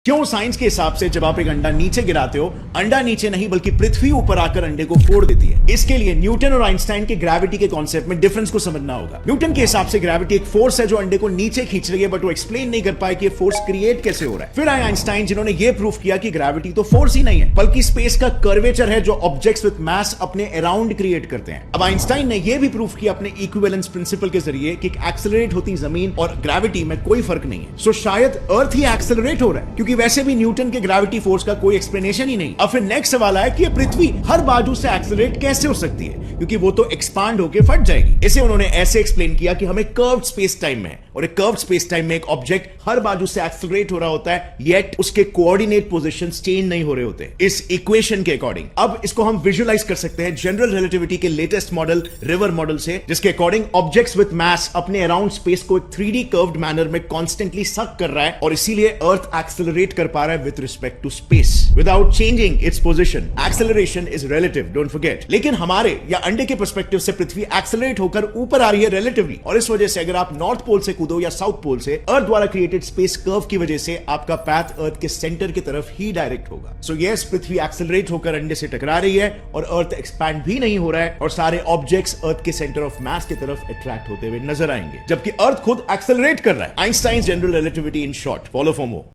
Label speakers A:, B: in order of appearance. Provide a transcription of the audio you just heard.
A: क्यों साइंस के हिसाब से जब आप एक अंडा नीचे गिराते हो, अंडा नीचे नहीं बल्कि पृथ्वी ऊपर आकर अंडे को फोड़ देती है। इसके लिए न्यूटन और आइंस्टाइन के ग्रेविटी के कॉन्सेप्ट में डिफरेंस को समझना होगा। न्यूटन के हिसाब से ग्रेविटी एक फोर्स है जो अंडे को नीचे खींच रही है, बट वो एक्सप्लेन नहीं कर पाए कि फोर्स क्रिएट कैसे हो रहा है। फिर आए आइंस्टाइन जिन्होंने ये प्रूफ किया कि ग्रेविटी तो फोर्स ही नहीं है बल्कि स्पेस का कर्वेचर है जो ऑब्जेक्ट्स विद मास अपने अराउंड क्रिएट करते हैं। अब आइंस्टाइन ने यह भी प्रूफ किया अपने इक्विवेलेंस प्रिंसिपल के जरिए कि एक्सेलरेट होती जमीन और ग्रेविटी में कोई फर्क नहीं है। सो शायद अर्थ ही एक्सेलरेट हो रहा है, क्योंकि वैसे भी न्यूटन के ग्रेविटी फोर्स का कोई एक्सप्लेनेशन ही नहीं। अब फिर नेक्स्ट सवाल है कि ये पृथ्वी हर बाजू से एक्सेलरेट कैसे हो सकती है, क्योंकि वो तो एक्सपांड होकर फट जाएगी। इसे उन्होंने ऐसे एक्सप्लेन किया कि हमें कर्व्ड स्पेस टाइम में है और एक कर्व्ड स्पेस टाइम में एक ऑब्जेक्ट हर बाजू से एक्सेलरेट हो रहा होता है, येट उसके कोऑर्डिनेट पोजीशंस चेंज नहीं हो रहे होते इस इक्वेशन के अकॉर्डिंग। अब इसको हम विजुअलाइज कर सकते हैं जनरल रिलेटिविटी के लेटेस्ट मॉडल रिवर मॉडल से, जिसके अकॉर्डिंग ऑब्जेक्ट्स विद मास अपने अराउंड स्पेस को एक 3D कर्व्ड मैनर में कॉन्स्टेंटली सक कर रहा है और इसीलिए अर्थ एक्सेलरेट कर पा रहा है with respect to space without changing its position. Acceleration is relative, don't forget. लेकिन हमारे या अंडे के पर्सपेक्टिव से पृथ्वी एक्सेलरेट होकर ऊपर आ रही है रिलेटिवली, और इस वजह से अगर आप नॉर्थ पोल से कूदो या साउथ पोल से, अर्थ द्वारा क्रिएटेड स्पेस कर्व की वजह से आपका पैथ अर्थ के सेंटर की तरफ ही डायरेक्ट होगा। सो यस, पृथ्वी एक्सेलरेट होकर अंडे से टकरा रही है और अर्थ एक्सपैंड भी नहीं हो रहा है और सारे ऑब्जेक्ट्स अर्थ के सेंटर ऑफ मास की तरफ अट्रैक्ट होते हुए नजर आएंगे, जबकि अर्थ खुद एक्सेलरेट कर रहा है। Einstein general relativity in short. Follow for more.